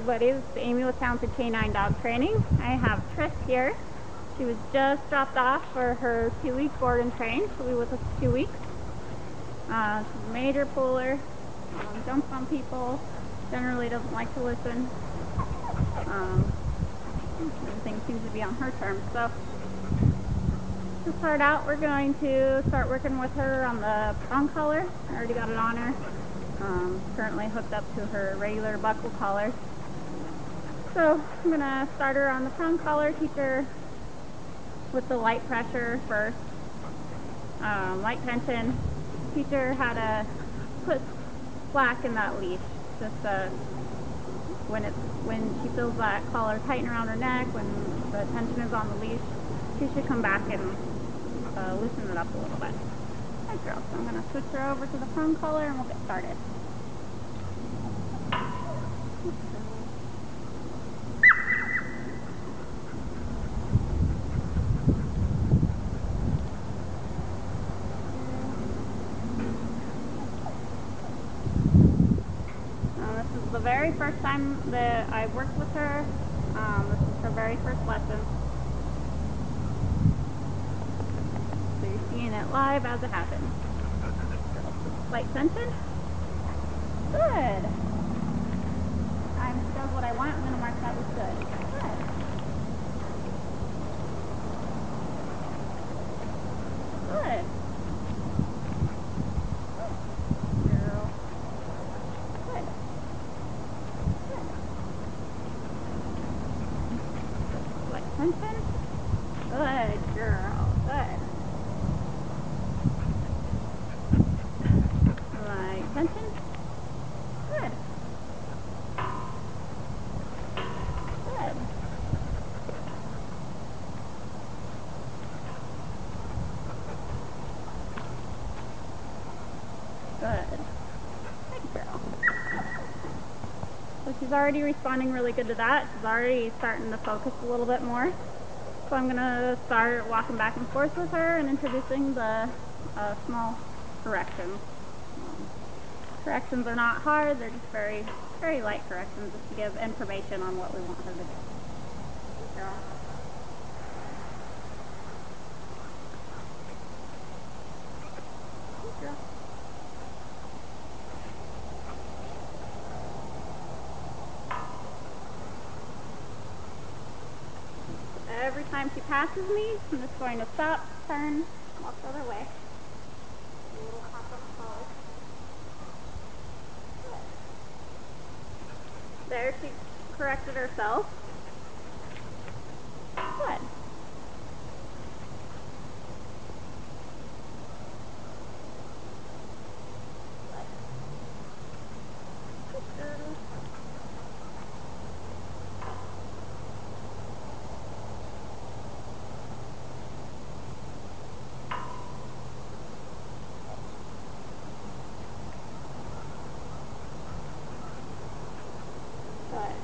everybody, this is Amy with Talented Canine Dog Training. I have Trish here. She was just dropped off for her 2-week board and train. She'll be with us 2 weeks. She's a major puller, jumps on people, generally doesn't like to listen. Everything seems to be on her terms. So to start out, we're going to start working with her on the prong collar. I already got it on her. Currently hooked up to her regular buckle collar. So I'm going to start her on the prong collar, teach her with the light pressure first, light tension, teach her how to put slack in that leash. Just when she feels that collar tighten around her neck, when the tension is on the leash, she should come back and loosen it up a little bit. Good girl. So I'm going to switch her over to the prong collar and we'll get started. This is the very first time that I've worked with her. This is her very first lesson. So you're seeing it live as it happens. Slight tension. Good. Time she does what I want, I'm going to mark that with good. Good. Good. Good girl. Good. Good. Slight tension. Good girl. Good. Light tension. Good. Good. Good. Good girl. So she's already responding really good to that. She's already starting to focus a little bit more. So I'm going to start walking back and forth with her and introducing the small corrections. Corrections are not hard, they're just very, very light corrections just to give information on what we want her to do. Good girl. Good girl. Every time she passes me, I'm just going to stop, turn, walk the other way. A little hop on the collar. There, she corrected herself. Good. Good girl. Good.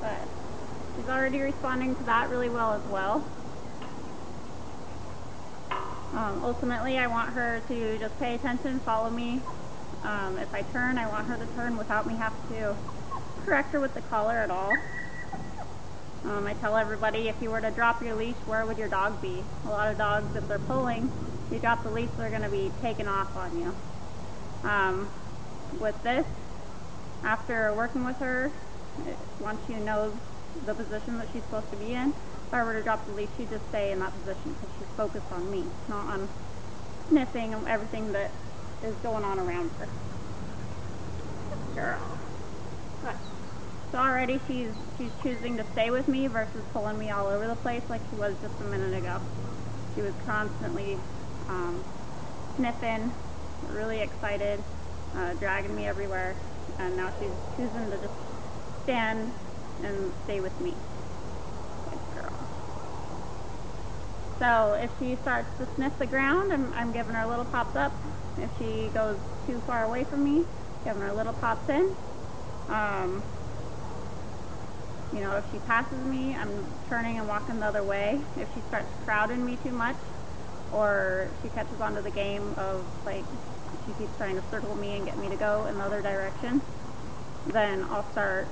But she's already responding to that really well as well. Ultimately, I want her to just pay attention, follow me. If I turn, I want her to turn without me having to correct her with the collar at all. I tell everybody, if you were to drop your leash, where would your dog be? A lot of dogs, if they're pulling, you drop the leash, they're going to be taken off on you. With this, after working with her, once she knows the position that she's supposed to be in, if I were to drop the leash, she'd just stay in that position because she's focused on me, not on sniffing and everything that is going on around her. Good girl. Good. So already she's choosing to stay with me versus pulling me all over the place like she was just a minute ago. She was constantly sniffing, really excited, dragging me everywhere, and now she's choosing to just stand and stay with me. Good girl. So if she starts to sniff the ground, I'm giving her little pops up. If she goes too far away from me, giving her little pops in. You know, if she passes me, I'm turning and walking the other way. If she starts crowding me too much, or she catches onto the game of, like, she keeps trying to circle me and get me to go in the other direction, then I'll start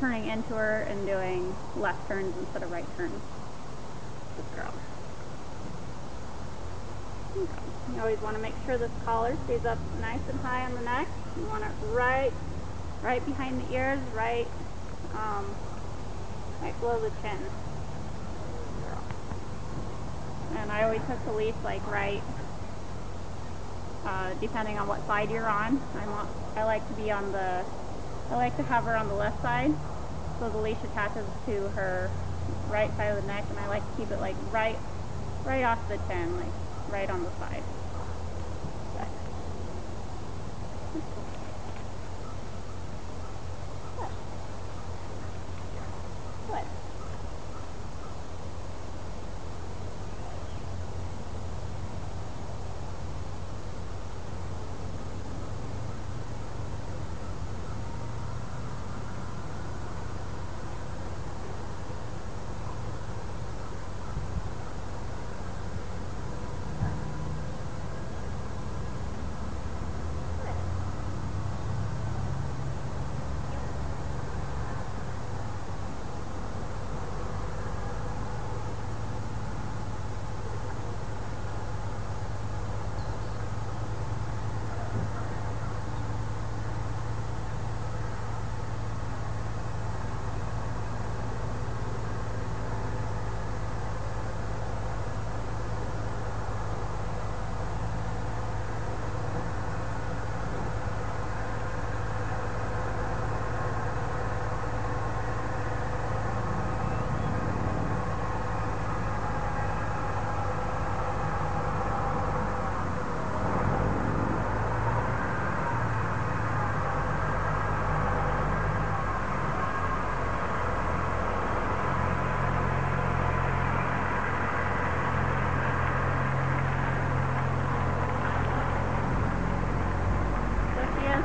turning into her and doing left turns instead of right turns. Good girl. Okay. You always want to make sure this collar stays up nice and high on the neck. You want it right behind the ears, right below the chin. And I always hook the leash like right, depending on what side you're on. I like to have her on the left side, so the leash attaches to her right side of the neck, and I like to keep it like right off the chin, like right on the side.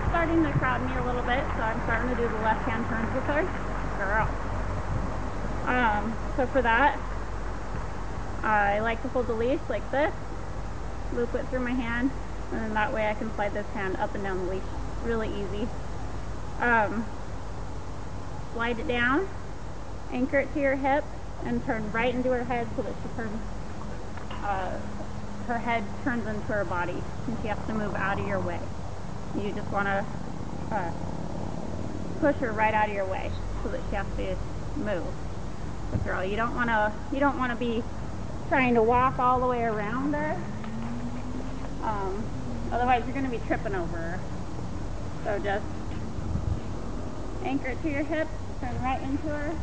Starting to crowd me a little bit, so I'm starting to do the left-hand turns with her. Girl. So for that, I like to hold the leash like this, loop it through my hand, and then that way I can slide this hand up and down the leash. It's really easy. Slide it down, anchor it to your hip, and turn right into her head so that she turns, her head turns into her body, and she has to move out of your way. You just want to push her right out of your way so that she has to move. Good girl. You don't want to be trying to walk all the way around her. Otherwise, you're going to be tripping over her. So just anchor it to your hip, turn right into her.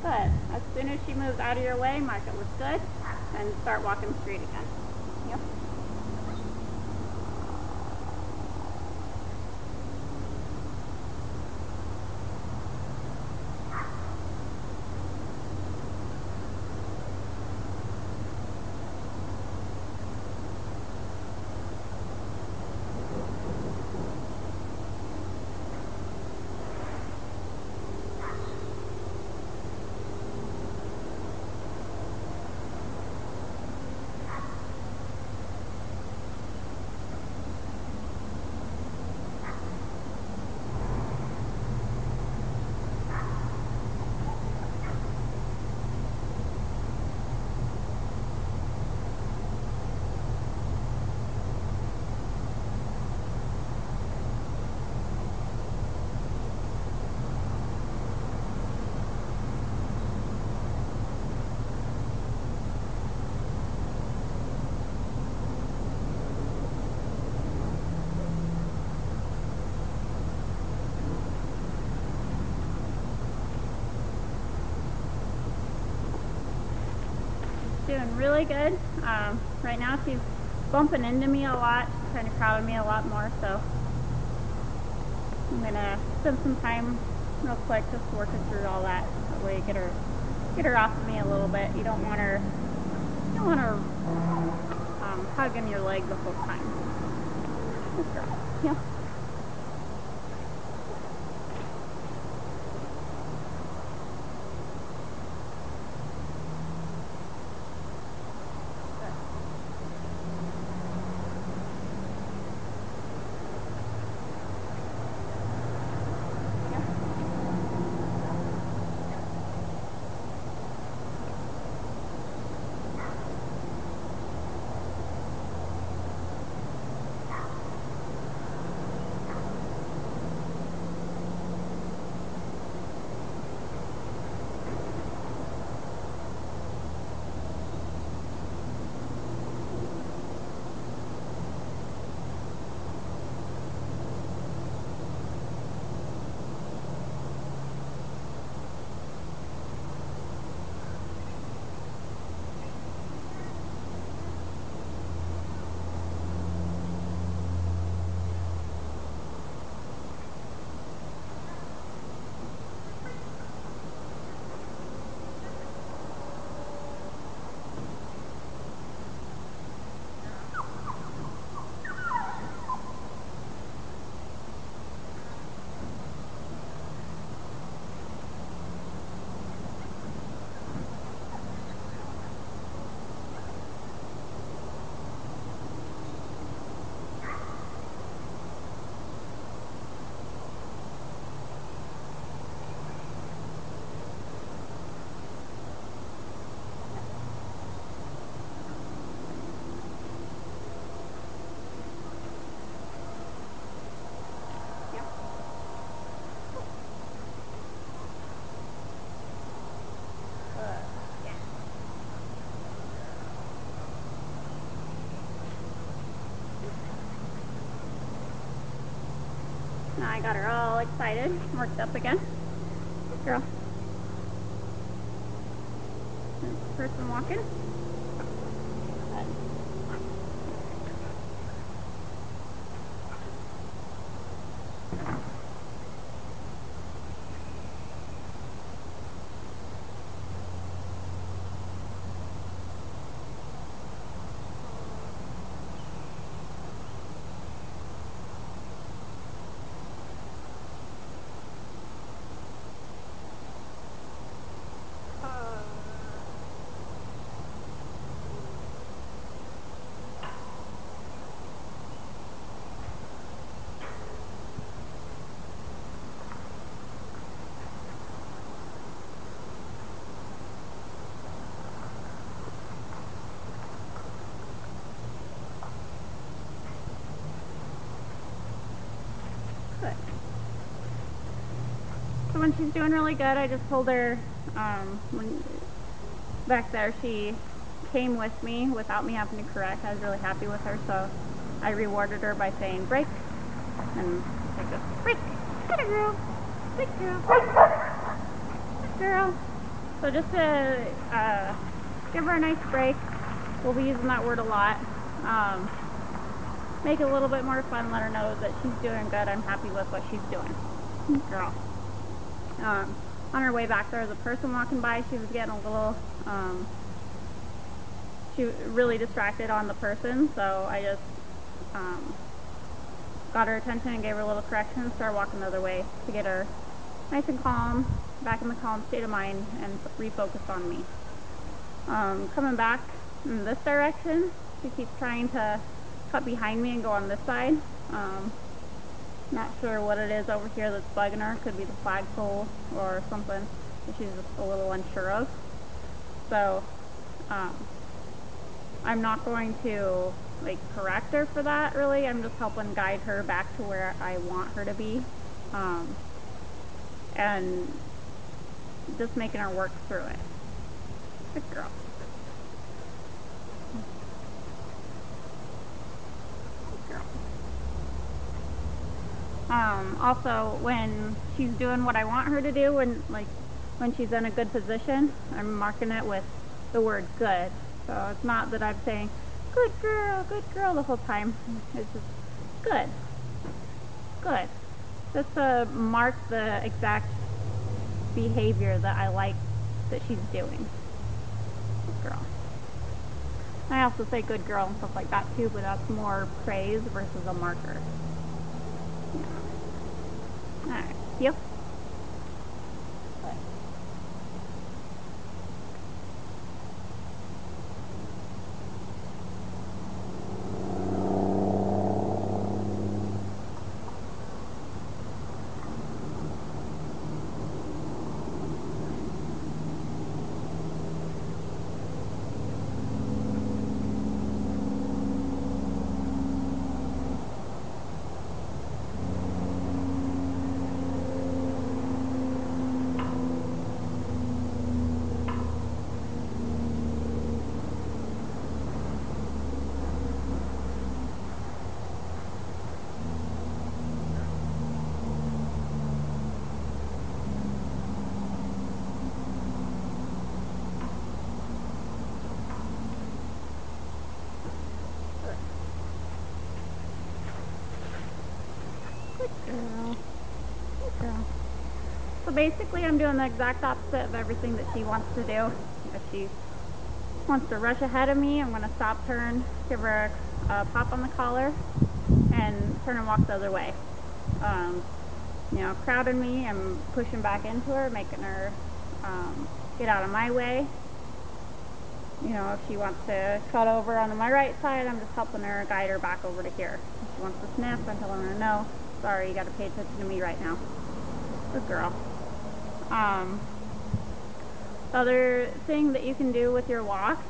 Good. As soon as she moves out of your way, mark it looks good, and start walking straight again. Yep. doing really good. Right now she's bumping into me a lot, trying to crowd me a lot more, so I'm gonna spend some time real quick just working through all that. That way get her off of me a little bit. You don't want her hugging your leg the whole time. Good girl. Yeah. Now I got her all excited, worked up again. Good girl. Person walking. Good. So when she's doing really good, I just told her, when back there she came with me without me having to correct. I was really happy with her, so I rewarded her by saying break, and I go, break, good girl, good girl, good girl. So just to give her a nice break, we'll be using that word a lot. Make it a little bit more fun, let her know that she's doing good, I'm happy with what she's doing. Good girl. On her way back, there was a person walking by. She was getting a little, she was really distracted on the person, so I just got her attention and gave her a little correction and started walking the other way to get her nice and calm, back in the calm state of mind, and refocused on me. Coming back in this direction, she keeps trying to cut behind me and go on this side. Not sure what it is over here that's bugging her. Could be the flagpole or something that she's just a little unsure of. So I'm not going to correct her for that, really. I'm just helping guide her back to where I want her to be, and just making her work through it. Good girl. Good girl. Also, when she's doing what I want her to do, when she's in a good position, I'm marking it with the word good. So it's not that I'm saying, good girl the whole time. It's just, good, good. Just to mark the exact behavior that I like that she's doing. Good girl. I also say good girl and stuff like that too, but that's more praise versus a marker. Yeah. Alright, yep. Girl. Good girl. So basically I'm doing the exact opposite of everything that she wants to do. If she wants to rush ahead of me, I'm going to stop, turn, give her a pop on the collar, and turn and walk the other way. You know, crowding me, I'm pushing back into her, making her get out of my way. You know, if she wants to cut over onto my right side, I'm just helping her guide her back over to here. If she wants to sniff, I'm telling her, no, sorry, you got to pay attention to me right now. Good girl. The other thing that you can do with your walk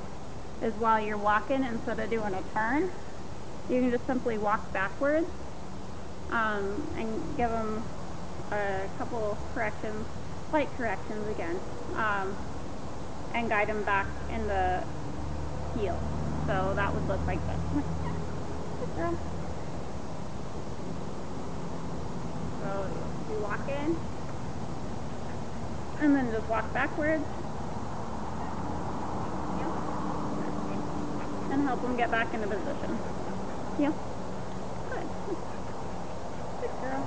is while you're walking, instead of doing a turn, you can just simply walk backwards and give them a couple corrections, slight corrections again, and guide them back in the heel. So that would look like this. Good girl. So you walk in, and then just walk backwards, and help them get back into position. Yeah. Good. Good girl.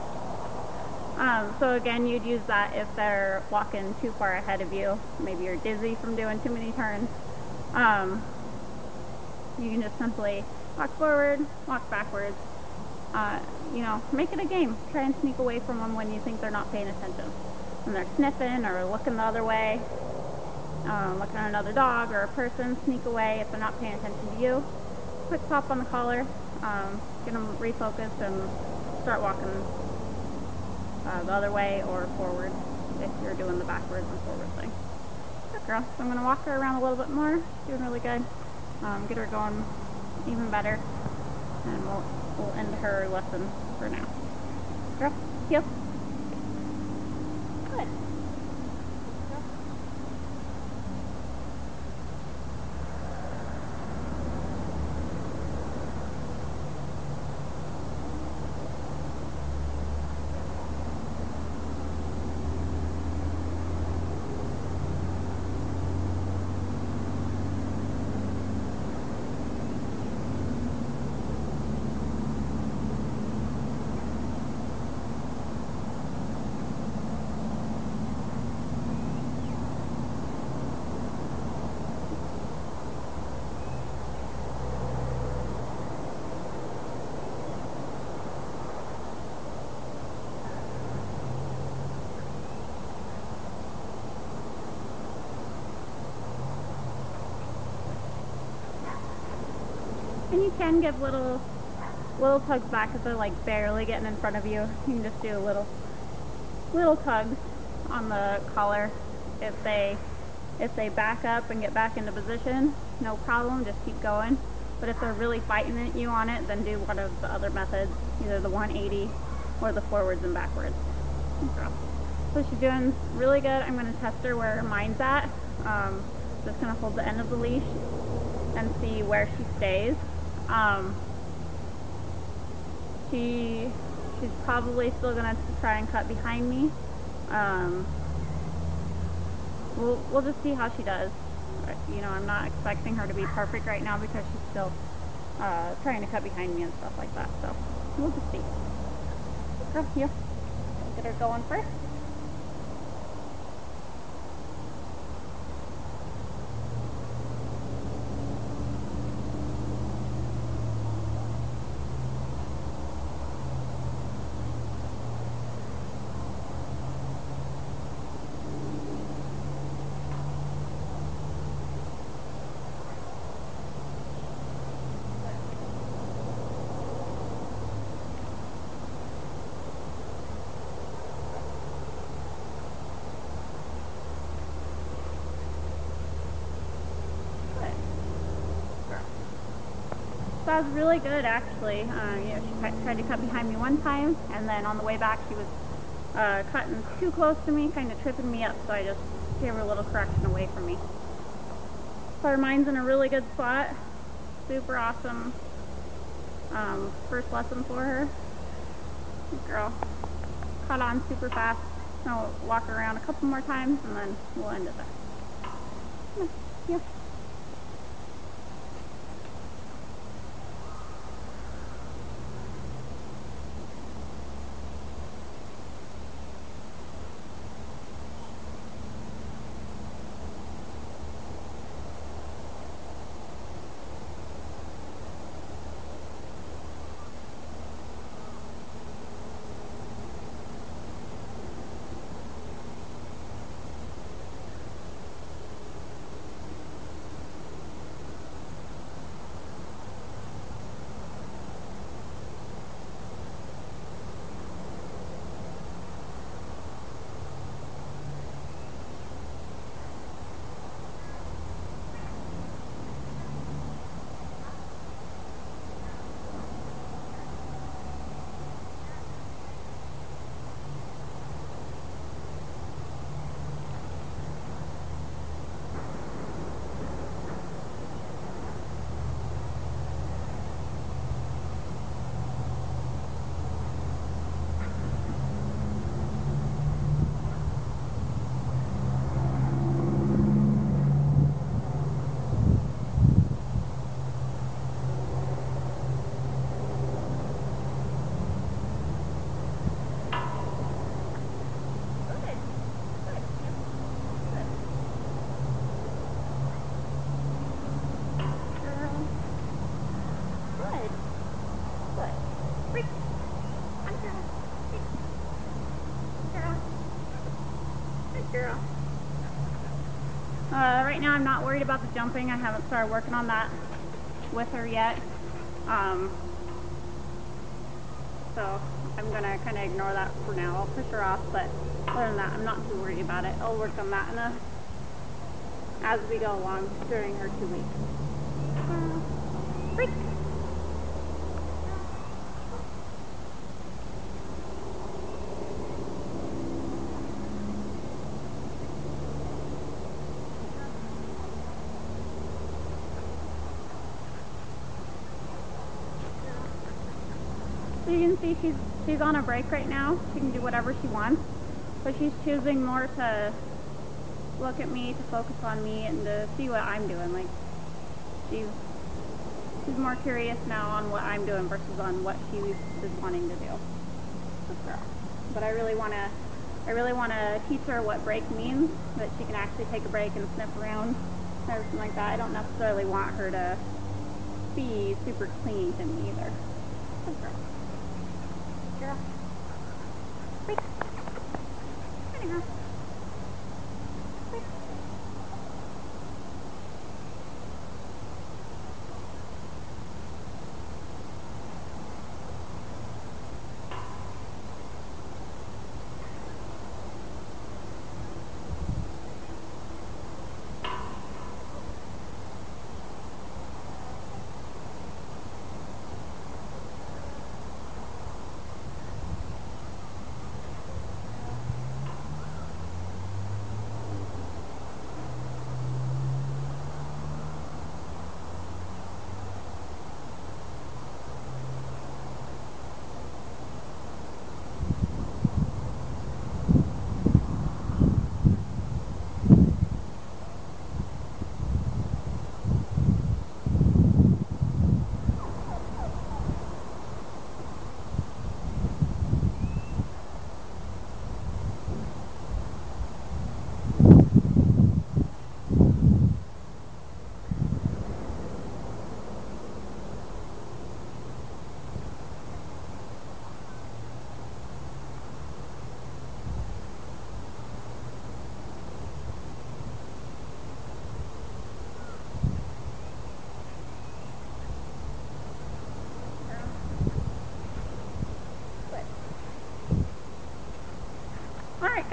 So again, you'd use that if they're walking too far ahead of you. Maybe you're dizzy from doing too many turns. You can just simply walk forward, walk backwards. You know, make it a game. Try and sneak away from them when you think they're not paying attention. When they're sniffing or looking the other way, looking at another dog or a person, sneak away if they're not paying attention to you. Quick pop on the collar, get them refocused and start walking the other way or forward if you're doing the backwards and forward thing. Good girl. So I'm going to walk her around a little bit more. Doing really good. Get her going even better, and we'll end her lesson for now. Girl, yep. Good. And you can give little tugs back if they're like barely getting in front of you. You can just do little tugs on the collar. If they back up and get back into position, no problem, just keep going. But if they're really fighting at you on it, then do one of the other methods, either the 180 or the forwards and backwards. So she's doing really good. I'm going to test her where her mind's at. Just going to hold the end of the leash and see where she stays. She's probably still going to try and cut behind me. We'll just see how she does. But, you know, I'm not expecting her to be perfect right now because she's still trying to cut behind me and stuff like that. So we'll just see. Girl, you get her going first. That was really good, actually. You know, she tried to cut behind me one time, and then on the way back she was cutting too close to me, kind of tripping me up, so I just gave her a little correction away from me. So her mind's in a really good spot. Super awesome first lesson for her. Good girl. Caught on super fast. I'll walk her around a couple more times, and then we'll end it there. Come on. Yeah. Girl. Right now I'm not worried about the jumping. I haven't started working on that with her yet. So I'm going to kind of ignore that for now. I'll push her off, but other than that, I'm not too worried about it. I'll work on that as we go along during her 2 weeks. Freak! So you can see she's on a break right now. She can do whatever she wants, but she's choosing more to look at me, to focus on me, and to see what I'm doing. Like she's more curious now on what I'm doing versus on what she is wanting to do. Good girl. But I really want to teach her what break means, that she can actually take a break and sniff around and everything like that. I don't necessarily want her to be super clingy to me either. Good girl. Girl. Break. Come on, girl. Break.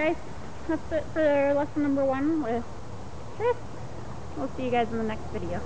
guys, that's it for lesson number 1 with this. We'll see you guys in the next video.